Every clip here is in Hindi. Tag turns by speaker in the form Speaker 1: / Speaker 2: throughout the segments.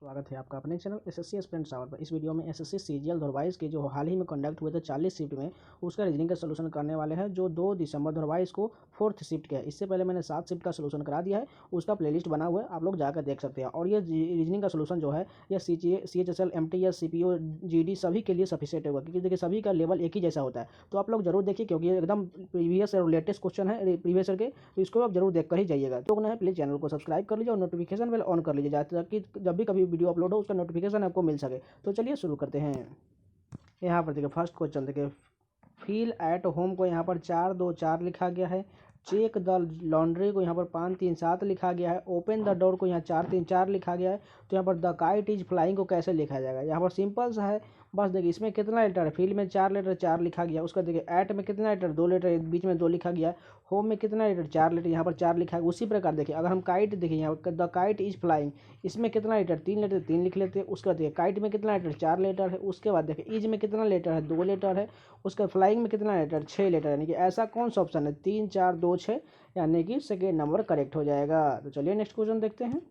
Speaker 1: स्वागत है आपका अपने चैनल एसएससी एस्पिरेंट टावर पर। इस वीडियो में एसएससी सीजीएल धरवाइस के जो हाल ही में कंडक्ट हुए थे 40 शिफ्ट में उसका रीजनिंग का सोल्यूशन करने वाले हैं, जो 2 दिसंबर धरवाइस को 4th शिफ्ट के है। इससे पहले मैंने 7 शिफ्ट का सोल्यूशन करा दिया है, उसका प्लेलिस्ट बना हुआ है, आप लोग जाकर देख सकते हैं। और ये रीजनिंग का सोल्यूशन जो है ये CHSL MTS CPO GD सभी के लिए सफिशिएंट होगा, क्योंकि देखिए सभी का लेवल एक ही जैसा होता है। तो आप लोग जरूर देखिए, क्योंकि एकदम प्रीवियस और लेटेस्ट क्वेश्चन है प्रीवियस के, तो इसको आप जरूर देख कर ही जाइएगा। तो ना प्लीज़ चैनल को सब्सक्राइब कर लीजिए और नोटिफिकेशन बेल ऑन कर लीजिए, ताकि जब भी कभी वीडियो अपलोड हो उसका नोटिफिकेशन आपको मिल सके। तो चलिए शुरू करते हैं। यहाँ पर देखिए फर्स्ट क्वेश्चन देखिए, फील एट होम को यहाँ पर 4 2 4 लिखा गया है। चेक द लॉन्ड्री को यहाँ पर 5 3 7 लिखा गया है। ओपन द डोर को यहाँ 4 3 4 लिखा गया है। तो यहाँ पर द काइट इज फ्लाइंग को कैसे लिखा जाएगा? यहाँ पर सिंपल सा है, बस देखिए इसमें कितना लेटर है, फील में 4 लेटर 4 लिखा गया। उसका देखिए एट में कितना लेटर 2 लेटर, बीच में 2 लिखा गया। होम में कितना लेटर 4 लेटर, यहाँ पर 4 लिखा है। उसी प्रकार देखिए अगर हम काइट देखिए यहाँ पर द काइट इज फ्लाइंग, इसमें कितना लेटर 3 लेटर 3 लिख लेते हैं। उसका देखिए काइट में कितना लेटर 4 लेटर है। उसके बाद देखिए इज में कितना लेटर है 2 लेटर है। उसका फ्लाइंग में कितना लेटर 6 लेटर, यानी कि ऐसा कौन सा ऑप्शन है 3 4 2 6, यानी कि सेकेंड नंबर करेक्ट हो जाएगा। तो चलिए नेक्स्ट क्वेश्चन देखते हैं।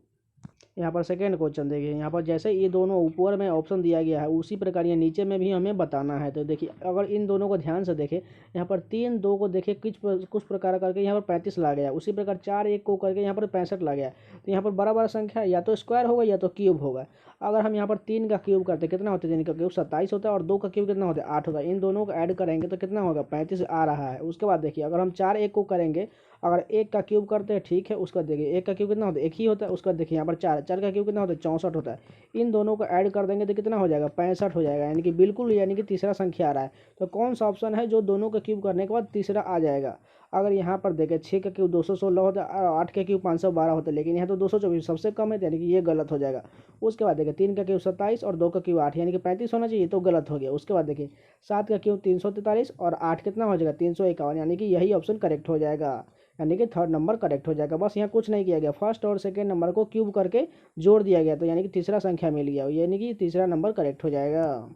Speaker 1: यहाँ पर सेकेंड क्वेश्चन देखिए, यहाँ पर जैसे ये दोनों ऊपर में ऑप्शन दिया गया है उसी प्रकार ये नीचे में भी हमें बताना है। तो देखिए अगर इन दोनों को ध्यान से देखें, यहाँ पर 3 2 को देखिए कुछ प्रकार करके यहाँ पर 35 ला गया, उसी प्रकार 4 1 को करके यहाँ पर 65 ला गया। तो यहाँ पर बड़ा बड़ा संख्या या तो स्क्वायर होगा या तो क्यूब होगा। अगर हम यहाँ पर 3 का क्यूब करते कितना होता है, 3 का क्यूब 27 होता है, और 2 का क्यूब कितना होता है 8 होता है। इन दोनों को ऐड करेंगे तो कितना होगा 35 आ रहा है। उसके बाद देखिए अगर हम 4 1 को करेंगे, अगर 1 का क्यूब करते हैं ठीक है, उसका देखिए 1 का क्यूब कितना होता है 1 ही होता है। उसका देखिए यहाँ पर 4 4 का क्यूब कितना होता है 64 होता है। इन दोनों को ऐड कर देंगे तो कितना हो जाएगा 65 हो जाएगा, यानी कि बिल्कुल, यानी कि तीसरा संख्या आ रहा है। तो कौन सा ऑप्शन है जो दोनों का क्यूब करने के बाद तीसरा आ जाएगा? अगर यहाँ पर देखें 6 का क्यूब 216 होता है और 8 का क्यूब 512 होता है, लेकिन यहाँ तो 224 सबसे कम है, यानी कि ये गलत हो जाएगा। उसके बाद देखिए 3 का क्यूब 27 और 2 का क्यूब 8, यानी कि 35 होना चाहिए, तो गलत हो गया। उसके बाद देखिए 7 का क्यूब 343 और 8 कितना हो जाएगा 351, यानी कि यही ऑप्शन करेक्ट हो जाएगा, यानी कि थर्ड नंबर करेक्ट हो जाएगा। बस यहाँ कुछ नहीं किया गया, फर्स्ट और सेकेंड नंबर को क्यूब करके जोड़ दिया गया, तो यानी कि तीसरा संख्या मिल गया, यानी कि तीसरा नंबर करेक्ट हो जाएगा।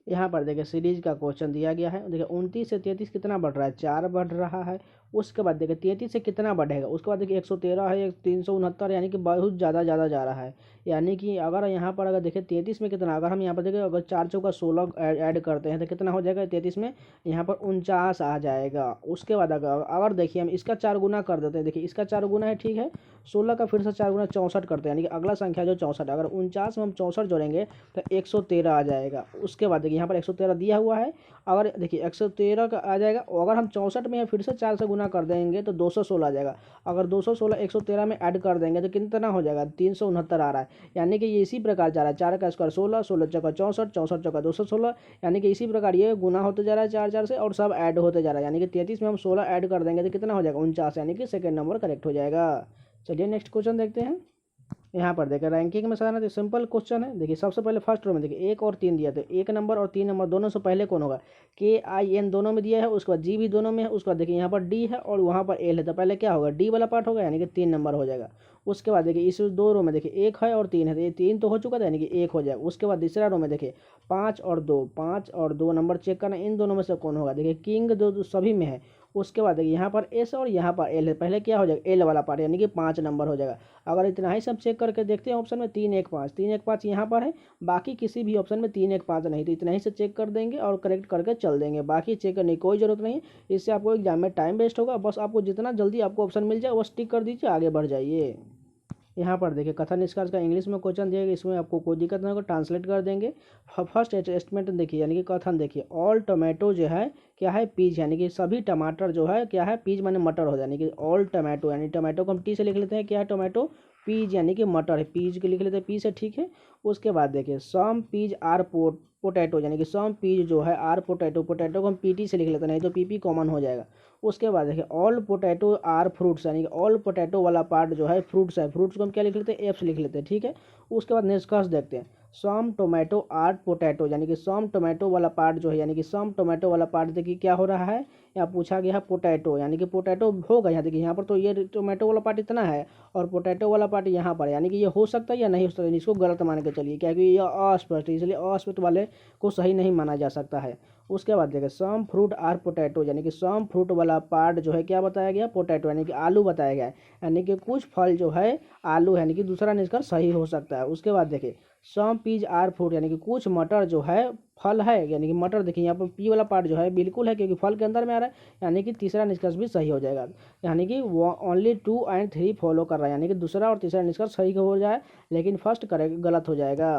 Speaker 1: यहाँ पर देखिए सीरीज का क्वेश्चन दिया गया है। देखिए 29 से 33 कितना बढ़ रहा है 4 बढ़ रहा है। उसके बाद देखिए 33 से कितना बढ़ेगा, उसके बाद देखिए 113 है 369, यानी कि बहुत ज़्यादा जा रहा है। यानी कि अगर यहाँ पर अगर देखिए 33 में कितना, अगर हम यहाँ पर देखिए अगर 4 चौका 16 ऐड करते हैं तो कितना हो जाएगा 33 में, यहाँ पर 49 आ जाएगा। उसके बाद अगर देखिए हम इसका 4 गुना कर देते हैं, देखिए इसका 4 गुना है ठीक है, 16 का फिर से 4 गुना 64 करते हैं, यानी कि अगला संख्या जो 64, अगर 49 में हम 64 जोड़ेंगे तो 113 आ जाएगा। उसके बाद देखिए यहाँ पर 113 दिया हुआ है, अगर देखिए 113 का आ जाएगा, अगर हम 64 में फिर से 4 से गुना कर देंगे तो 216 आ जाएगा। अगर 216 113 में ऐड कर देंगे तो कितना हो जाएगा 369 आ रहा है, यानी कि ये इसी प्रकार जा रहा है। 4 का स्क्वायर 16, 16 चौका 64, 64 चौका 216, यानी कि इसी प्रकार ये गुना होते जा रहा है 4 4 से, और सब ऐड होते जा रहा है, यानी कि 33 में हम 16 ऐड कर देंगे तो कितना हो जाएगा 49, यानी कि सेकेंड नंबर करेक्ट हो जाएगा। चलिए नेक्स्ट क्वेश्चन देखते हैं। यहाँ पर देखिए रैंकिंग में सारा तो सिंपल क्वेश्चन है। देखिए सबसे पहले फर्स्ट रो में देखिए 1 और 3 दिया, तो 1 नंबर और 3 नंबर दोनों से पहले कौन होगा, KIN दोनों में दिया है। उसके बाद G भी दोनों में है। उसके बाद देखिए यहाँ पर D है और वहाँ पर L है, तो पहले क्या होगा D वाला पार्ट होगा, यानी कि 3 नंबर हो जाएगा। उसके बाद देखिए इस 2 रो में देखिए 1 है और 3 है, तो ये 3 तो हो चुका था, यानी कि 1 हो जाएगा। उसके बाद तीसरा रो में देखिए 5 और 2 नंबर चेक करना, इन दोनों में से कौन होगा, देखिए किंग दो सभी में है। उसके बाद देखिए यहाँ पर S और यहाँ पर L है, पहले क्या हो जाएगा L वाला पार्ट, यानी कि 5 नंबर हो जाएगा। अगर इतना ही सब चेक करके देखते हैं ऑप्शन में 3 1 5 3 1 5 यहाँ पर है, बाकी किसी भी ऑप्शन में 3 1 5 नहीं, तो इतना ही से चेक कर देंगे और करेक्ट करके चल देंगे, बाकी चेक करने की कोई ज़रूरत नहीं है। इससे आपको एग्जाम में टाइम वेस्ट होगा। बस आपको जितना जल्दी आपको ऑप्शन मिल जाए बस टिक कर दीजिए, आगे बढ़ जाइए। यहाँ पर देखिए कथन निष्कर्ष का इंग्लिश में क्वेश्चन दिया गया, इसमें आपको कोई दिक्कत नहीं होगा, ट्रांसलेट कर देंगे। फर्स्ट स्टेटमेंट देखिए, यानी कि कथन देखिए, ऑल टोमेटो जो है क्या है पीज, यानी कि सभी टमाटर जो है क्या है पीज माने मटर हो जाए, यानी कि ऑल टोमेटो, यानी टोमेटो को हम टी से लिख लेते हैं, क्या है टोमेटो, पीज यानी कि मटर है, पीज के लिख लेते हैं पी से, ठीक है। उसके बाद देखिए सम पीज आर पोटैटो, यानी कि सम पीज जो है आर पोटैटो, पोटैटो को हम पीटी से लिख लेते हैं, नहीं तो पीपी कॉमन हो जाएगा। उसके बाद देखिए ऑल पोटैटो आर फ्रूट्स, यानी कि ऑल पोटैटो वाला पार्ट जो है फ्रूट्स है, फ्रूट्स को हम क्या लिख लेते हैं एफ से लिख लेते हैं, ठीक है। उसके बाद निष्कर्ष देखते हैं, सम टोमेटो आर पोटैटो, यानी कि सम टोमेटो वाला पार्ट जो है, यानी कि सम टोमेटो वाला पार्ट देखिए क्या हो रहा है, यहाँ पूछा गया है पोटैटो, यानी कि पोटैटो होगा यहाँ देखिए, यहाँ पर तो ये टोमेटो वाला पार्ट इतना है और पोटैटो वाला पार्ट यहाँ पर, यानी कि ये हो सकता है या नहीं हो सकता है, इसको गलत मान के चलिए, क्योंकि ये अस्पष्ट है, इसलिए अस्पष्ट वाले को सही नहीं माना जा सकता है। उसके बाद देखिए सम फ्रूट आर पोटैटो, यानी कि सम फ्रूट वाला पार्ट जो है क्या बताया गया, पोटैटो यानी कि आलू बताया गया है, यानी कि कुछ फल जो है आलू है, यानी कि दूसरा निष्कर्ष सही हो सकता है। उसके बाद देखिए सम पीज आर फ्रूट, यानी कि कुछ मटर जो है फल है, यानी कि मटर देखिए यहाँ पर पी वाला पार्ट जो है बिल्कुल है क्योंकि फल के अंदर में आ रहा है, यानी कि तीसरा निष्कर्ष भी सही हो जाएगा, यानी कि ओनली 2 और 3 फॉलो कर रहा है, यानी कि दूसरा और तीसरा निष्कर्ष सही हो जाए, लेकिन फर्स्ट करेक्ट गलत हो जाएगा।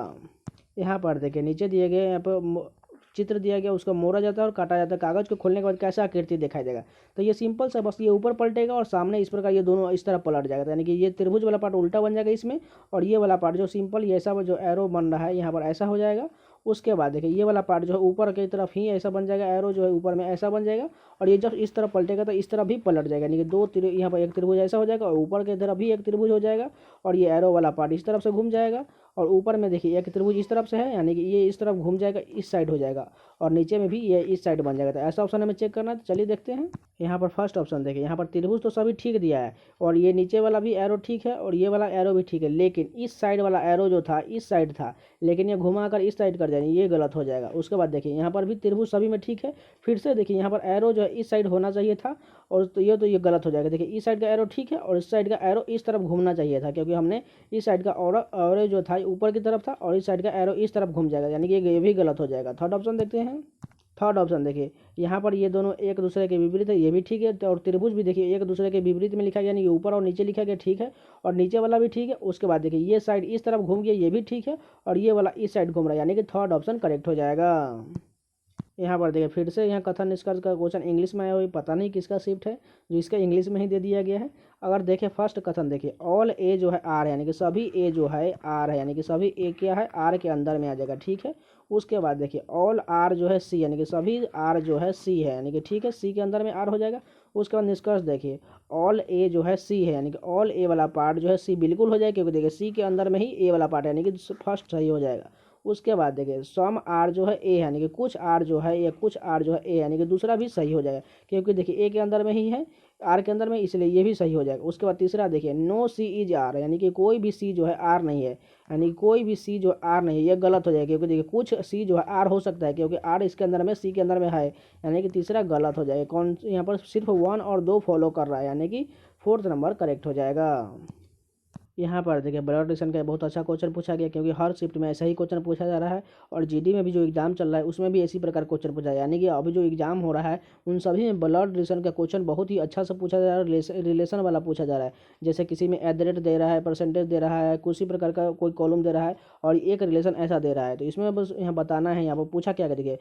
Speaker 1: यहाँ पर देखिए नीचे दिए गए यहाँ पर चित्र दिया गया, उसका मोड़ा जाता है और काटा जाता है, कागज को खोलने के बाद कैसा आकृति दिखाई देगा, तो ये सिंपल सा, बस ये ऊपर पलटेगा और सामने इस प्रकार ये दोनों इस तरह पलट जाएगा, यानी कि ये त्रिभुज वाला पार्ट उल्टा बन जाएगा इसमें, और ये वाला पार्ट जो सिंपल ये ऐसा जो एरो बन रहा है यहाँ पर ऐसा हो जाएगा। उसके बाद देखिए ये वाला पार्ट जो है ऊपर की तरफ ही ऐसा बन जाएगा, एरो जो है ऊपर में ऐसा बन जाएगा, और ये जब इस तरफ पलटेगा तो इस तरफ भी पलट जाएगा, यानी कि दो यहाँ पर एक त्रिभुज ऐसा हो जाएगा और ऊपर की तरफ भी एक त्रिभुज हो जाएगा, और ये एरो वाला पार्ट इस तरफ से घूम जाएगा, और ऊपर में देखिए एक त्रिभुज इस तरफ से है, यानी कि ये इस तरफ घूम जाएगा, इस साइड हो जाएगा, और नीचे में भी ये इस साइड बन जाएगा। तो ऐसा ऑप्शन हमें चेक करना है, तो चलिए देखते हैं। यहाँ पर फर्स्ट ऑप्शन देखिए, यहाँ पर त्रिभुज तो सभी ठीक दिया है, और ये नीचे वाला भी एरो ठीक है और ये वाला एरो भी ठीक है, लेकिन इस साइड वाला एरो जो था इस साइड था, लेकिन ये घुमाकर इस साइड कर जाएंगे, ये गलत हो जाएगा। उसके बाद देखिए यहाँ पर भी त्रिभुज सभी में ठीक है, फिर से देखिए यहाँ पर एरो जो है इस साइड होना चाहिए था, और तो ये गलत हो जाएगा। देखिए इस साइड का एरो ठीक है और इस साइड का एरो इस तरफ घूमना चाहिए था, क्योंकि हमने इस साइड का और जो था ऊपर की तरफ था, और इस साइड का एरो इस तरफ घूम जाएगा, यानी कि ये भी गलत हो जाएगा। थर्ड ऑप्शन देखते हैं। थर्ड ऑप्शन देखिए यहाँ पर ये दोनों एक दूसरे के विपरीत है, ये भी ठीक है, और त्रिभुज भी देखिए एक दूसरे के विपरीत में लिखा गया, यानी कि ऊपर और नीचे लिखा गया ठीक है, और नीचे वाला भी ठीक है। उसके बाद देखिए ये साइड इस तरफ घूम गया, ये भी ठीक है, और ये वाला इस साइड घूम रहा है, यानी कि थर्ड ऑप्शन करेक्ट हो जाएगा। यहाँ पर देखिए फिर से यहाँ कथन निष्कर्ष का क्वेश्चन इंग्लिश में आया हुआ, पता नहीं किसका शिफ्ट है जो इसका इंग्लिश में ही दे दिया गया है। अगर देखें फर्स्ट कथन देखिए ऑल ए जो है आर है, यानी कि सभी ए जो है आर है, यानी कि सभी ए क्या है आर के अंदर में आ जाएगा, ठीक है। उसके बाद देखिए ऑल आर जो है सी, यानी कि सभी आर जो है सी है, यानी कि ठीक है सी के अंदर में आर हो जाएगा। उसके बाद निष्कर्ष देखिए ऑल ए जो है सी है, यानी कि ऑल ए वाला पार्ट जो है सी बिल्कुल हो जाएगा, क्योंकि देखिए सी के अंदर में ही ए वाला पार्ट है, यानी कि फर्स्ट सही हो जाएगा। उसके बाद देखिए सम आर जो है ए, यानी कि कुछ आर जो है या कुछ आर जो है ए, यानी कि दूसरा भी सही हो जाएगा, क्योंकि देखिए ए के अंदर में ही है आर के अंदर में, इसलिए ये भी सही हो जाएगा। उसके बाद तीसरा देखिए नो सी इज आर, यानी कि कोई भी सी जो है आर नहीं है, यानी कोई भी सी जो आर नहीं है, ये गलत हो जाएगा, क्योंकि देखिए कुछ सी जो है आर हो सकता है, क्योंकि आर इसके अंदर में सी के अंदर में है, यानी कि तीसरा गलत हो जाएगा। कौन यहाँ पर सिर्फ 1 और 2 फॉलो कर रहा है, यानी कि फोर्थ नंबर करेक्ट हो जाएगा। यहाँ पर देखिए ब्लड रिलेशन का बहुत अच्छा क्वेश्चन पूछा गया, क्योंकि हर शिफ्ट में ऐसा ही क्वेश्चन पूछा जा रहा है, और जीडी में भी जो एग्जाम चल रहा है उसमें भी इसी प्रकार क्वेश्चन पूछा है, यानी कि अभी जो एग्जाम हो रहा है उन सभी में ब्लड रिलेशन का क्वेश्चन बहुत ही अच्छा से पूछा जा रहा है, रिलेशन वाला पूछा जा रहा है। जैसे किसी में @ दे रहा है, परसेंटेज दे रहा है, किसी प्रकार का कोई कॉलम दे रहा है, और एक रिलेशन ऐसा दे रहा है, तो इसमें बस यहाँ बताना है। यहाँ पर पूछा क्या देखिए,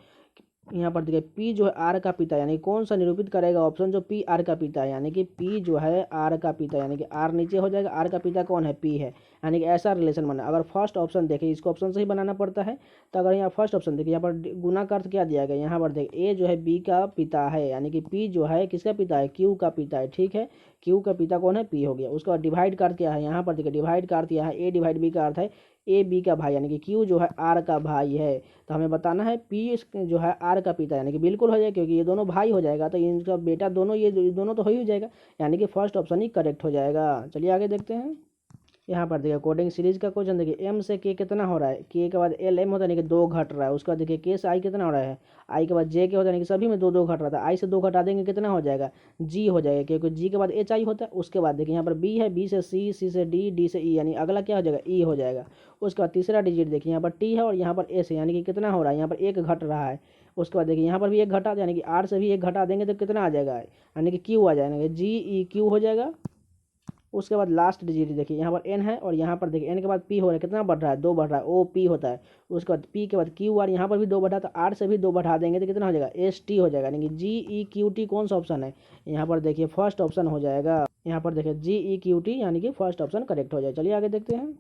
Speaker 1: यहाँ पर देखिए पी जो है आर का पिता, यानी कौन सा निरूपित करेगा ऑप्शन जो पी आर का पिता है, यानी कि पी जो है आर का पिता, यानी कि आर नीचे हो जाएगा, आर का पिता कौन है पी है, यानी कि ऐसा रिलेशन बना। अगर फर्स्ट ऑप्शन देखिए, इसको ऑप्शन से ही बनाना पड़ता है, तो अगर यहाँ फर्स्ट ऑप्शन देखिए यहाँ पर गुना का अर्थ क्या दिया गया, यहाँ पर देखिए ए जो है बी का पिता है, यानी कि पी जो है किसका पिता है, क्यू का पिता है, ठीक है। क्यू का पिता कौन है, पी हो गया। उसके बाद डिवाइड का अर्थ क्या है, यहाँ पर देखिए डिवाइड का अर्थ क्या है, ए डिवाइड बी का अर्थ है ए बी का भाई, यानी कि क्यू जो है आर का भाई है, तो हमें बताना है पी जो है आर का पिता, यानी कि बिल्कुल हो जाएगा, क्योंकि ये दोनों भाई हो जाएगा, तो इनका बेटा दोनों, ये दोनों तो हो ही जाएगा, यानी कि फर्स्ट ऑप्शन ही करेक्ट हो जाएगा। चलिए आगे देखते हैं। यहाँ पर देखिए कोडिंग सीरीज का क्वेश्चन देखिए एम से के कितना हो रहा है, के के बाद एल एम होता है, यानी कि 2 घट रहा है। उसके बाद देखिए के से आई कितना हो रहा है, आई के बाद जे के होता है, यानी कि सभी में 2 2 घट रहा था, आई से 2 घटा देंगे कितना हो जाएगा, जी हो जाएगा, क्योंकि जी के बाद एच आई होता है। उसके बाद देखिए यहाँ पर बी है, बी से सी, सी से डी, डी से ई, यानी अगला क्या हो जाएगा, ई हो जाएगा। उसके बाद तीसरा डिजिट देखिए यहाँ पर टी है और यहाँ पर एस है, यानी कि कितना हो रहा है, यहाँ पर 1 घट रहा है। उसके बाद देखिए यहाँ पर भी 1 घटा, यानी कि आर से भी 1 घटा देंगे तो कितना आ जाएगा, यानी कि क्यू आ जाएगा, जी ई क्यू हो जाएगा। उसके बाद लास्ट डिजिट देखिए यहाँ पर एन है, और यहाँ पर देखिए एन के बाद पी हो रहा है, कितना बढ़ रहा है, 2 बढ़ रहा है, ओ पी होता है। उसके बाद पी के बाद क्यू आर, यहाँ पर भी 2 बढ़ा, तो आर से भी 2 बढ़ा देंगे तो कितना हो जाएगा, एस टी हो जाएगा, यानी कि जी ई क्यू टी कौन सा ऑप्शन है, यहाँ पर देखिए फर्स्ट ऑप्शन हो जाएगा। यहाँ पर देखिए जी ई क्यू टी, यानी कि फर्स्ट ऑप्शन करेक्ट हो जाए। चलिए आगे देखते हैं।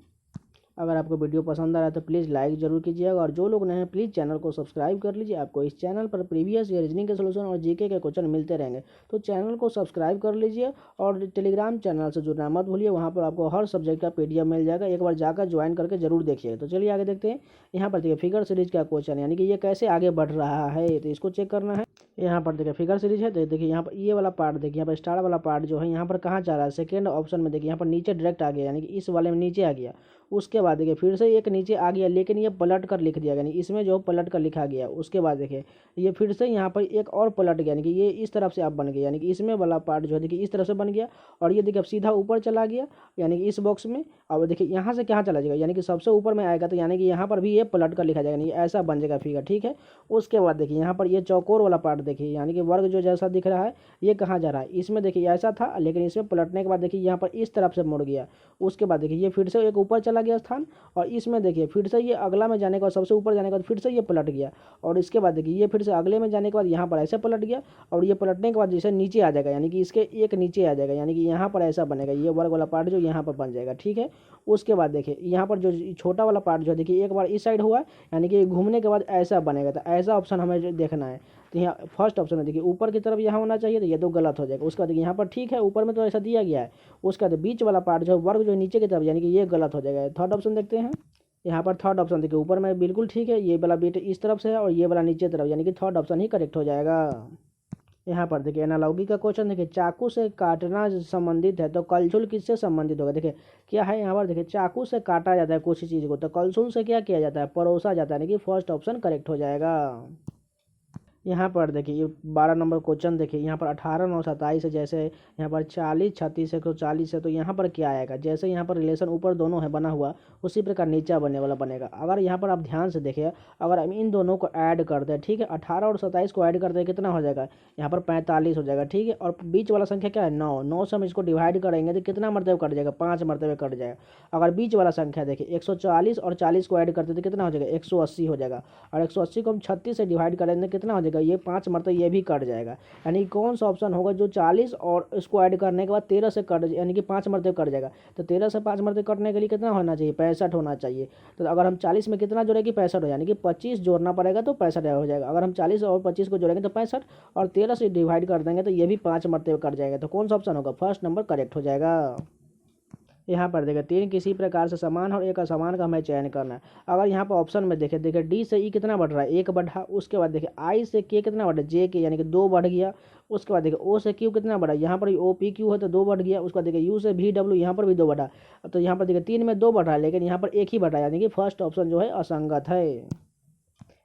Speaker 1: अगर आपको वीडियो पसंद आ रहा है तो प्लीज़ लाइक जरूर कीजिएगा, और जो लोग नए हैं प्लीज़ चैनल को सब्सक्राइब कर लीजिए। आपको इस चैनल पर प्रीवियस ईयर रीजनिंग के सोल्यूशन और जीके के क्वेश्चन मिलते रहेंगे, तो चैनल को सब्सक्राइब कर लीजिए और टेलीग्राम चैनल से जुड़ना मत भूलिए। वहाँ पर आपको हर सब्जेक्ट का PDF मिल जाएगा, एक बार जाकर ज्वाइन करके जरूर देखिए। तो चलिए आगे देखते हैं। यहाँ पर देखिए फिगर सीरीज का क्वेश्चन, यानी कि ये कैसे आगे बढ़ रहा है, तो इसको चेक करना है। यहाँ पर देखिए फिगर सीरीज है, तो देखिए यहाँ पर ये वाला पार्ट देखिए, यहाँ पर स्टार वाला पार्ट जो है यहाँ पर कहाँ जा रहा है, सेकेंड ऑप्शन में देखिए यहाँ पर नीचे डायरेक्ट आ गया, यानी कि इस वाले में नीचे आ गया। उसके बाद देखिए फिर से एक नीचे आ गया, लेकिन ये पलट कर लिख दिया, यानी इसमें जो पलट कर लिखा गया। उसके बाद देखिए ये फिर से यहाँ पर एक और पलट गया, यानी कि ये इस तरफ से आप बन गया, यानी कि इसमें वाला पार्ट जो है देखिए इस तरफ से बन गया, और ये देखिए अब सीधा ऊपर चला गया, यानी कि इस बॉक्स में। अब देखिए यहाँ से कहाँ चला जाएगा, यानी कि सबसे ऊपर में आएगा, तो यानी कि यहाँ पर भी ये पलट कर लिखा जाएगा, यानी ऐसा बन जाएगा फिगर, ठीक है। उसके बाद देखिए यहाँ पर ये चौकोर वाला पार्ट देखिए, यानी कि वर्ग जो जैसा दिख रहा है ये कहाँ जा रहा है, इसमें देखिए ऐसा था, लेकिन इसमें पलटने के बाद देखिए यहाँ पर इस तरफ से मुड़ गया। उसके बाद देखिए ये फिर से एक ऊपर चला गया स्थान, और इसमें देखिए फिर से ये अगला में जाने के बाद, सबसे ऊपर जाने के बाद फिर से ये पलट गया, और इसके बाद देखिए ये फिर से अगले में जाने के बाद यहाँ पर ऐसे पलट गया, और ये पलटने के बाद जैसे नीचे आ जाएगा, यानी कि इसके एक नीचे आ जाएगा, यानी कि यहाँ पर ऐसा बनेगा, ये वर्ग वाला पार्ट जो यहाँ पर बन जाएगा, ठीक है। उसके बाद देखिए यहाँ पर जो छोटा वाला पार्ट जो देखिए एक बार इस साइड हुआ है, यानी कि घूमने के बाद ऐसा बनेगा, तो ऐसा ऑप्शन हमें जो देखना है। तो यहाँ फर्स्ट ऑप्शन है देखिए ऊपर की तरफ यहाँ होना चाहिए, तो ये तो गलत हो जाएगा। उसके बाद देखिए यहाँ पर ठीक है, ऊपर में तो ऐसा दिया गया है। उसके बाद बीच वाला पार्ट जो वर्ग जो नीचे की तरफ, यानी कि ये गलत हो जाएगा। थर्ड ऑप्शन देखते हैं। यहाँ पर थर्ड ऑप्शन देखिए ऊपर में बिल्कुल ठीक है, ये वाला बीट इस तरफ से है और ये वाला नीचे तरफ, यानी कि थर्ड ऑप्शन ही करेक्ट हो जाएगा। यहाँ पर देखिए एनालॉगी का क्वेश्चन देखिए, चाकू से काटना संबंधित है तो कलछुल किससे संबंधित होगा। देखिए क्या है यहाँ पर, देखिए चाकू से काटा जाता है कुछ चीज़ को, तो कलछुल से क्या किया जाता है, परोसा जाता है, यानी कि फर्स्ट ऑप्शन करेक्ट हो जाएगा। यहाँ पर देखिए ये 12 नंबर क्वेश्चन देखिए, यहाँ पर 18 9 27 है, जैसे यहाँ पर 40 36 है, तो 40 है, तो यहाँ पर क्या आएगा, जैसे यहाँ पर रिलेशन ऊपर दोनों है बना हुआ, उसी प्रकार नीचा बनने वाला बनेगा। अगर यहाँ पर आप ध्यान से देखिए, अगर हम इन दोनों को ऐड कर दें, ठीक है, 18 और 27 को ऐड करते हैं कितना हो जाएगा, यहाँ पर 45 हो जाएगा, ठीक है। और बीच वाला संख्या क्या है 9, 9 से हम इसको डिवाइड करेंगे तो कितना मरतबे कट जाएगा, 5 मरतबे कट जाएगा। अगर बीच वाला संख्या देखिए 140 और 40 को ऐड करते तो कितना हो जाएगा, 180 हो जाएगा। और 180 को हम 36 से डिवाइड करेंगे तो कितना हो जाएगा, ये 5 मरतबे ये भी कट जाएगा। यानी कौन सा ऑप्शन होगा जो 40 और इसको ऐड करने के बाद 13 से कट, यानी कि 5 मरतबे कट जाएगा। तो 13 से 5 मरतबे कटने के लिए कितना होना चाहिए, 65 होना चाहिए। तो अगर हम 40 में कितना जोड़ेंगे, 65 हो, यानी कि 25 जोड़ना पड़ेगा तो 65 हो जाएगा। अगर हम 40 और 25 को जोड़ेंगे तो 65, और 13 से डिवाइड कर देंगे तो ये भी 5 मरतबे कट जाएगा। तो कौन सा ऑप्शन होगा, फर्स्ट नंबर करेक्ट हो जाएगा। यहाँ पर देखिए 3 किसी प्रकार से समान और एक असमान का हमें चयन करना है। अगर यहाँ पर ऑप्शन में देखिए डी से ई कितना बढ़ रहा है, 1 बढ़ा। उसके बाद देखिए आई से के कितना बढ़ा, जे के, यानी कि 2 बढ़ गया। उसके बाद देखिए ओ से क्यू कितना बढ़ा, यहाँ पर ओ पी क्यू है तो 2 बढ़ गया। उसके बाद देखिए यू से भी डब्ल्यू, यहाँ पर भी 2 बढ़ा। तो यहाँ पर देखिए 3 में 2 बढ़ रहा है, लेकिन यहाँ पर 1 ही बढ़ रहा है, यानी कि फर्स्ट ऑप्शन जो है असंगत है।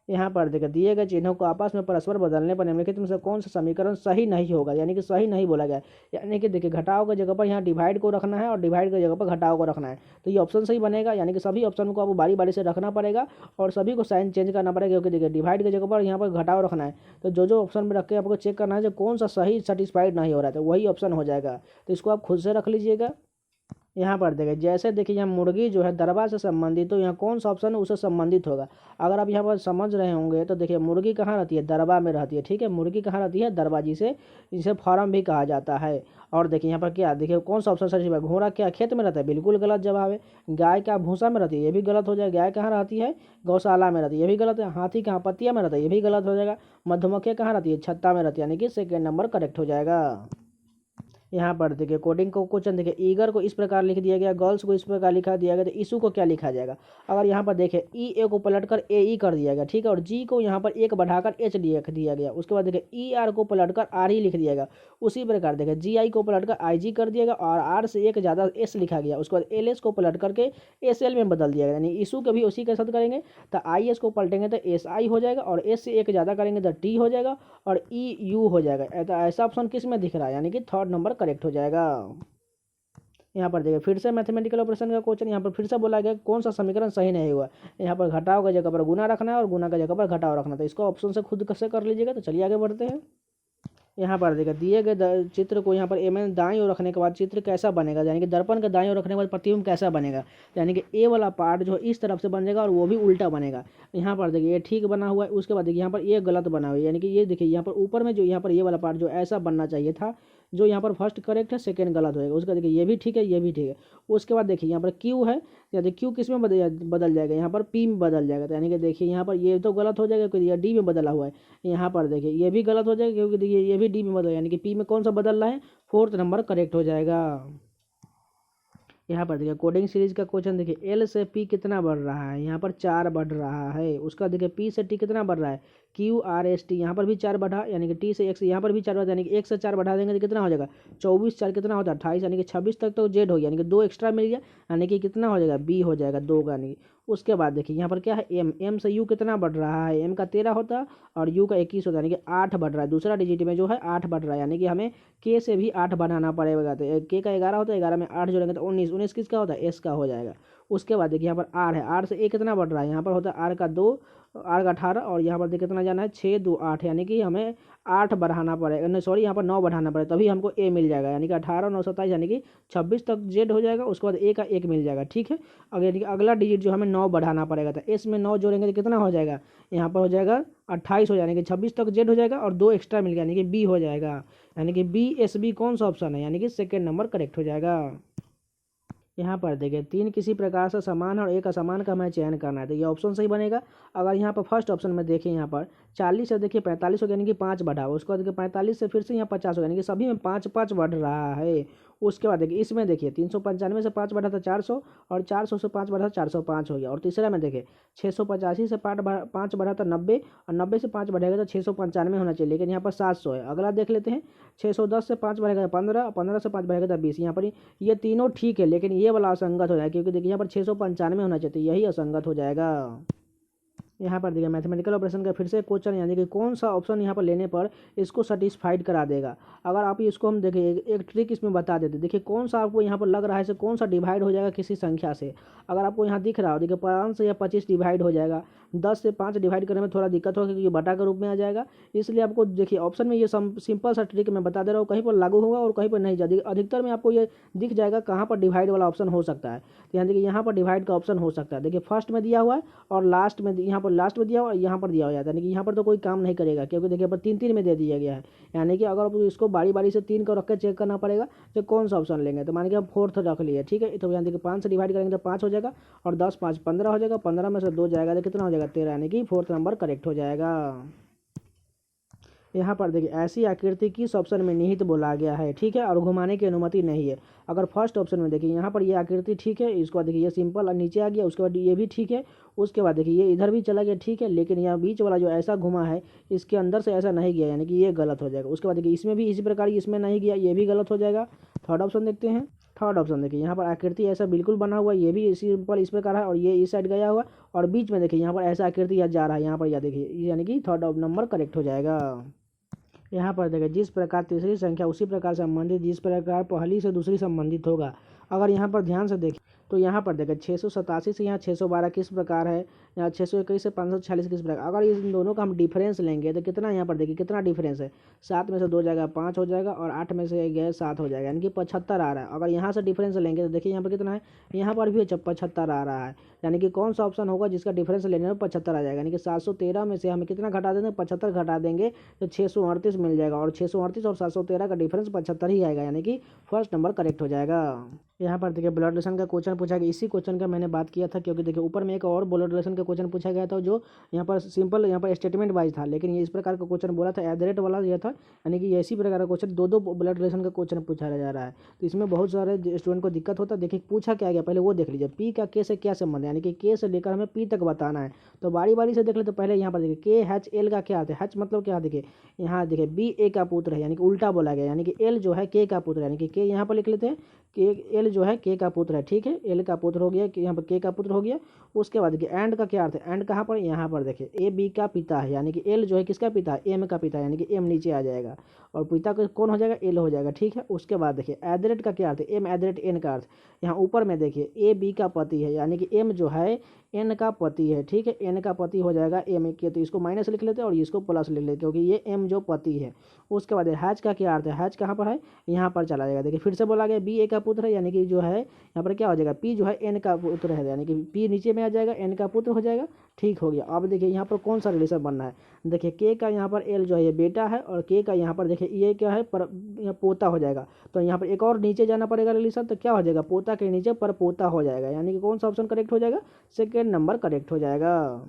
Speaker 1: यहाँ पर देखिए दिए गए चिन्हों को आपस में परस्पर बदलने पर निम्नलिखित में से कौन सा समीकरण सही नहीं होगा, यानी कि सही नहीं बोला गया है। यानी कि देखिए घटाव की जगह पर यहाँ डिवाइड को रखना है और डिवाइड की जगह पर घटाव को रखना है, तो ये ऑप्शन सही बनेगा। यानी कि सभी ऑप्शन को आपको बारी बारी से रखना पड़ेगा और सभी को साइन चेंज करना पड़ेगा, क्योंकि देखिए डिवाइड की जगह पर यहाँ पर घटाव रखना है। तो जो ऑप्शन में रख के आपको चेक करना है जो कौन सा सही सेटिस्फाइड नहीं हो रहा है, तो वही ऑप्शन हो जाएगा। तो इसको आप खुद से रख लीजिएगा। यहाँ पर देखिए जैसे देखिए यहाँ मुर्गी जो है दरबा से संबंधित, तो यहाँ कौन सा ऑप्शन है उससे संबंधित होगा। अगर आप यहाँ पर समझ रहे होंगे तो देखिए मुर्गी कहाँ रहती है, दरबा में रहती है, ठीक है। मुर्गी कहाँ रहती है, दरबा, जिसे फार्म भी कहा जाता है। और देखिए यहाँ पर क्या देखिए कौन सा ऑप्शन सही है, घोड़ा क्या खेत में रहता है, बिल्कुल गलत जवाब है। गाय क्या भूसा में रहती है, ये भी गलत हो जाएगा। गाय कहाँ रहती है, गौशाला में रहती है, ये भी गलत है। हाथी कहाँ पत्तिया में रहता है, ये भी गलत हो जाएगा। मधुमक्खी कहाँ रहती है, छत्ता में रहती है, यानी कि सेकेंड नंबर करेक्ट हो जाएगा। यहाँ पर देखिए कोडिंग को क्वेश्चन देखिए, ईगर को इस प्रकार लिख दिया गया, गर्ल्स को इस प्रकार लिखा दिया गया, तो इशू को क्या लिखा जाएगा। अगर यहाँ पर देखिए ई ए को पलटकर ए ई कर दिया गया, ठीक है, और जी को यहाँ पर एक बढ़ाकर एच लिख दिया गया। उसके बाद देखिए ई आर को पलटकर आर ही लिख दिया गया। उसी प्रकार देखिए जी आई को पलटकर आई जी कर दिया गया और आर से एक ज़्यादा एस लिखा गया। उसके बाद एल एस को पलट करके एस एल में बदल दिया गया, यानी इशू के भी उसी के साथ करेंगे, तो आई एस को पलटेंगे तो एस आई हो जाएगा, और एस से एक ज़्यादा करेंगे तो टी हो जाएगा, और ई यू हो जाएगा। तो ऐसा ऑप्शन किस में दिख रहा है, यानी कि थर्ड नंबर करेक्ट हो जाएगा। यहाँ पर देखिए फिर से मैथमेटिकल ऑपरेशन का क्वेश्चन, यहाँ पर फिर से बोला गया कौन सा समीकरण सही नहीं हुआ। यहाँ पर घटाव की जगह पर गुना रखना है और गुना की जगह पर घटाव रखना, तो इसको ऑप्शन से खुद से कर लीजिएगा। तो चलिए आगे बढ़ते हैं। यहाँ पर देखिए दिए गए चित्र को यहाँ पर ए में दाईं ओर रखने के बाद चित्र कैसा बनेगा, यानी कि दर्पण के दाईं ओर रखने के बाद प्रतिबिंब कैसा बनेगा। यानी कि ए वाला पार्ट जो इस तरफ से बन जाएगा और वो भी उल्टा बनेगा। यहाँ पर देखिए ये ठीक बना हुआ है। उसके बाद देखिए यहाँ पर ये गलत बना हुआ है, यानी कि ये देखिए यहाँ पर ऊपर में जो यहाँ पर ये वाला पार्ट जो ऐसा बनना चाहिए था, जो यहाँ पर फर्स्ट करेक्ट है, सेकेंड गलत होएगा। उसका देखिए ये भी ठीक है, ये भी ठीक है। उसके बाद देखिए यहाँ पर क्यू है, या क्यू किस में बदल जाएगा, यहाँ पर पी में बदल जाएगा। तो यानी कि देखिए यहाँ पर ये तो गलत हो जाएगा क्योंकि ये डी में बदला हुआ है। यहाँ पर देखिए ये भी गलत हो जाएगा क्योंकि देखिए ये भी डी में बदला, यानी कि पी में कौन सा बदल रहा है, फोर्थ नंबर करेक्ट हो जाएगा। यहाँ पर देखिए कोडिंग सीरीज का क्वेश्चन देखिए, एल से पी कितना बढ़ रहा है, यहाँ पर 4 बढ़ रहा है। उसका देखिए पी से टी कितना बढ़ रहा है, क्यू आर एस टी, यहाँ पर भी 4 बढ़ा, यानी कि टी से एक्स, यहाँ पर भी 4 बढ़ा, यानी कि 1 से 4 बढ़ा देंगे तो कितना हो जाएगा 24, 4 कितना होता है 28, यानी कि 26 तक तो जेड हो गया, यानी कि 2 एक्स्ट्रा मिल गया, यानी कि कितना हो जाएगा बी हो जाएगा 2 का, यानी उसके बाद देखिए यहाँ पर क्या है, एम, एम से यू कितना बढ़ रहा है, एम का 13 होता है और यू का 21 होता है, यानी कि 8 बढ़ रहा है। दूसरा डिजिट में जो है 8 बढ़ रहा है, यानी कि हमें के से भी 8 बढ़ाना पड़ेगा। तो के का 11 होता है, 11 में 8 जोड़ेंगे तो 19, 19 किसका होता है, एस का हो जाएगा। उसके बाद देखिए यहाँ पर आर है, आर से ए कितना बढ़ रहा है, यहाँ पर होता है आर का 2, आर का 18, और यहाँ पर देखिए कितना जाना है 6 2 8, यानी कि हमें 8 बढ़ाना पड़ेगा, नहीं सॉरी यहाँ पर 9 बढ़ाना पड़ेगा, तभी हमको ए मिल जाएगा, यानी कि 18 9 27, यानी कि 26 तक जेड हो जाएगा। उसके बाद ए का 1 मिल जाएगा, ठीक है। अगर यानी कि अगला डिजिट जो हमें 9 बढ़ाना पड़ेगा, तो एस में 9 जोड़ेंगे तो कितना हो जाएगा, यहाँ पर हो जाएगा 28 हो, यानी कि 26 तक जेड हो जाएगा और 2 एक्स्ट्रा मिल गया, यानी कि बी हो जाएगा। यानी कि बी एस बी कौन सा ऑप्शन है, यानी कि सेकेंड नंबर करेक्ट हो जाएगा। यहाँ पर देखिए 3 किसी प्रकार से समान है और एक असमान का हमें चयन करना है, तो ये ऑप्शन सही बनेगा। अगर यहाँ पर फर्स्ट ऑप्शन में देखिए, यहाँ पर 40 से देखिए 45 हो गया, यानी कि 5 बढ़ा, उसके बाद देखिए 45 से फिर से यहाँ 50 हो गया, यानी कि सभी में 5 5 बढ़ रहा है। उसके बाद देखिए इसमें देखिए 395 से 5 बढ़ा था 400, और 400 से 5 बढ़ा था 405 हो गया। और तीसरा में देखिए 685 से 5 बढ़ा था 90, और 90 से 5 बढ़ेगा तो 695 होना चाहिए, लेकिन यहाँ पर 700 है। अगला देख लेते हैं, 610 से 5 बढ़ेगा 15, 15 से 5 बढ़ेगा तो 20। यहाँ पर ये तीनों ठीक है, लेकिन ये वाला असंगत हो जाएगा, क्योंकि देखिए यहाँ पर 695 होना चाहिए, यही असंगत हो जाएगा। यहाँ पर देखिए मैथमेटिकल ऑपरेशन का फिर से क्वेश्चन, यानी कि कौन सा ऑप्शन यहाँ पर लेने पर इसको सेटिस्फाइड करा देगा। अगर आप इसको हम देखिए एक ट्रिक इसमें बता देते, देखिए कौन सा आपको यहाँ पर लग रहा है से कौन सा डिवाइड हो जाएगा किसी संख्या से। अगर आपको यहाँ दिख रहा हो देखिए 5 से या 25 डिवाइड हो जाएगा, 10 से 5 डिवाइड करने में थोड़ा दिक्कत होगा क्योंकि बटा के रूप में आ जाएगा। इसलिए आपको देखिए ऑप्शन में ये सिंपल सा ट्रिक मैं बता दे रहा हूँ, कहीं पर लागू होगा और कहीं पर नहीं। अधिकतर में आपको ये दिख जाएगा कहाँ पर डिवाइड वाला ऑप्शन हो सकता है। तो यहाँ देखिए यहाँ पर डिवाइड का ऑप्शन हो सकता है, देखिए फर्स्ट में दिया हुआ है और लास्ट में, यहाँ पर लास्ट में दिया हुआ है, यहाँ पर दिया हुआ है, यानी कि यहाँ पर तो कोई काम नहीं करेगा क्योंकि देखिए पर 3 3 में दे दिया गया है। यानी कि अगर आपको इसको बारी बारी से 3 को रख कर चेक करना पड़ेगा तो कौन सा ऑप्शन लेंगे। तो मान के हम 4th रख लिए, ठीक है। तो यहाँ देखिए 5 से डिवाइड करेंगे तो 5 हो जाएगा, और 10 5 15 हो जाएगा, 15 में से 2 जाएगा तो कितना हो जाएगा 13, यानी कि 4th नंबर करेक्ट हो जाएगा। यहाँ पर देखिए ऐसी आकृति किस ऑप्शन में निहित बोला गया है, ठीक है, और घुमाने की अनुमति नहीं है। अगर फर्स्ट ऑप्शन में देखिए यहाँ पर ये आकृति ठीक है, इसके बाद देखिए ये सिंपल नीचे आ गया, उसके बाद ये भी ठीक है, उसके बाद देखिए ये इधर भी चला गया, ठीक है, लेकिन यहाँ बीच वाला जो ऐसा घुमा है इसके अंदर से ऐसा नहीं गया, यानी कि ये गलत हो जाएगा। उसके बाद देखिए इसमें भी इसी प्रकार इसमें नहीं गया, ये भी गलत हो जाएगा। थर्ड ऑप्शन देखते हैं। थर्ड ऑप्शन देखिए यहाँ पर आकृति ऐसा बिल्कुल बना हुआ है, ये भी सिंपल इस प्रकार है और ये इस साइड गया हुआ, और बीच में देखिए यहाँ पर ऐसा आकृति जा रहा है, यहाँ पर यह देखिए, यानी कि थर्ड नंबर करेक्ट हो जाएगा। यहाँ पर देखिए जिस प्रकार तीसरी संख्या उसी प्रकार संबंधित जिस प्रकार पहली से दूसरी संबंधित होगा। अगर यहाँ पर ध्यान से देखें तो यहाँ पर देखिए 687 से यहाँ 612 किस प्रकार है, यहाँ 621 से 546 किस प्रकार। अगर इन दोनों का हम डिफरेंस लेंगे तो कितना, यहाँ पर देखिए कितना डिफरेंस है, 7 में से 2 जाएगा 5 हो जाएगा, और 8 में से गए 7 हो जाएगा, यानी कि 75 आ रहा है। अगर यहाँ से डिफरेंस लेंगे तो देखिए यहाँ पर कितना है, यहाँ पर भी 75 आ रहा है, यानी कि कौन सा ऑप्शन होगा जिसका डिफरेंस लेने में 75 आ जाएगा। यानी कि 713 में से हमें कितना घटा देंगे, 75 घटा देंगे तो 638 मिल जाएगा, और 638 और 713 का डिफरेंस 75 ही आएगा, यानी कि फर्स्ट नंबर करेक्ट हो जाएगा। यहाँ पर देखिए ब्लड रिलेशन का क्वेश्चन पूछा गया, इसी क्वेश्चन का मैंने बात किया था, क्योंकि देखिए ऊपर में एक और ब्लड रिलेशन का क्वेश्चन पूछा गया था जो यहाँ पर सिंपल यहाँ पर स्टेटमेंट वाइज था, लेकिन ये इस प्रकार का क्वेश्चन बोला था एट वाला यह था, यानी कि इसी प्रकार का क्वेश्चन दो ब्लड रिलेशन का क्वेश्चन पूछा जा रहा है। तो इसमें बहुत सारे स्टूडेंट को दिक्कत होता है। देखिए पूछा क्या गया पहले वो देख लीजिए, पी का के से क्या संबंध है, यानी कि के से लेकर हमें पी तक बताना है। तो बारी बारी से देख ले, तो पहले यहाँ पर देखिए के एच एल का क्या आता है, एच मतलब क्या, देखिए यहाँ देखिए बी ए का पुत्र है, यानी कि उल्टा बोला गया, यानी कि एल जो है के का पुत्र है, यानी कि के यहाँ पर लिख लेते हैं के, एल जो है के का पुत्र है, ठीक है, एल का पुत्र हो गया, यहाँ पर के का पुत्र हो गया। उसके बाद देखिए एंड का क्या अर्थ है, एंड कहाँ पर, यहाँ पर देखिए ए बी का पिता है, यानी कि एल जो है किसका पिता है, एम का पिता है, यानी कि एम नीचे आ जाएगा और पिता का कौन हो जाएगा, एल हो जाएगा, ठीक है। उसके बाद देखिए एडरेट का क्या अर्थ है, एम एडरेट एन का अर्थ, यहाँ ऊपर में देखिए ए बी का पति है, यानी कि एम जो है एन का पति है, ठीक है, एन का पति हो जाएगा एम के, तो इसको माइनस लिख लेते हैं और इसको प्लस लिख लेते हैं क्योंकि ये एम जो पति है। उसके बाद हैज का क्या अर्थ है, हैज कहाँ पर है, यहाँ पर चला जाएगा। देखिए फिर से बोला गया बी ए का पुत्र है, यानी कि जो है यहाँ पर क्या हो जाएगा, पी जो है एन का पुत्र है, यानी कि पी नीचे में आ जाएगा, एन का पुत्र हो जाएगा, ठीक हो गया। अब देखिए यहाँ पर कौन सा रिलेशन बनना है। देखिए के का यहाँ पर एल जो है ये बेटा है और के का यहाँ पर देखिए ये क्या है, पर यहाँ पोता हो जाएगा। तो यहाँ पर एक और नीचे जाना पड़ेगा रिलेशन, तो क्या हो जाएगा, पोता के नीचे पर पोता हो जाएगा, यानी कि कौन सा ऑप्शन करेक्ट हो जाएगा, सेकेंड नंबर करेक्ट हो जाएगा।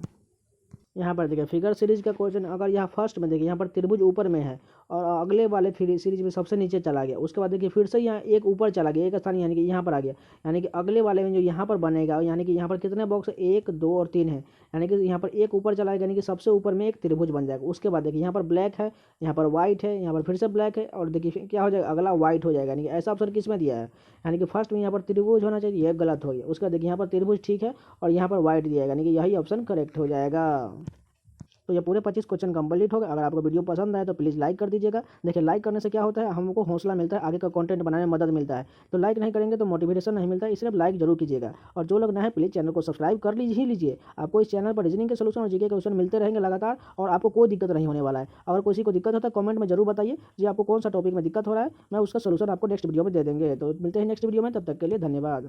Speaker 1: यहाँ पर देखिए फिगर सीरीज का क्वेश्चन, अगर यहाँ फर्स्ट में देखिए यहाँ पर त्रिभुज ऊपर में है और अगले वाले सीरीज में सबसे नीचे चला गया, उसके बाद देखिए फिर से यहाँ एक ऊपर चला गया, एक स्थान यानी कि यहाँ पर आ गया, यानी कि अगले वाले में जो यहाँ पर बनेगा, यानी कि यहाँ पर कितने बॉक्स है, 1 2 और 3 है, यानी कि यहाँ पर एक ऊपर चला गया, यानी कि सबसे ऊपर में एक त्रिभुज बन जाएगा। उसके बाद देखिए यहाँ पर ब्लैक है, यहाँ पर व्हाइट है, यहाँ पर फिर से ब्लैक है, और देखिए फिर क्या हो जाएगा, अगला व्हाइट हो जाएगा, यानी कि ऐसा ऑप्शन किस में दिया है, यानी कि फर्स्ट में यहाँ पर त्रिभुज होना चाहिए, यह गलत हो गया। उसका देखिए यहाँ पर त्रिभुज ठीक है और यहाँ पर व्हाइट दिया है, यानी कि यही ऑप्शन करेक्ट हो जाएगा। तो ये पूरे 25 क्वेश्चन कंप्लीट हो गए। अगर आपको वीडियो पसंद आए तो प्लीज़ लाइक कर दीजिएगा। देखिए लाइक करने से क्या होता है, हमको हौसला मिलता है, आगे का कंटेंट बनाने में मदद मिलता है। तो लाइक नहीं करेंगे तो मोटिवेशन नहीं मिलता है, इसलिए लाइक जरूर कीजिएगा। और जो लोग नए हैं प्लीज़ चैनल को सब्सक्राइब कर लीजिए। आपको इस चैनल पर रीजनिंग के सोल्यूशन और जीके के क्वेश्चन मिलते रहेंगे लगातार, और आपको कोई दिक्कत नहीं होने वाला है। अगर किसी को दिक्कत होता है कमेंट में जरूर बताइए जी आपको कौन सा टॉपिक में दिक्कत हो रहा है, मैं उसका सोल्यूशन आपको नेक्स्ट वीडियो में दे देंगे। तो मिलते हैं नेक्स्ट वीडियो में, तब तक के लिए धन्यवाद।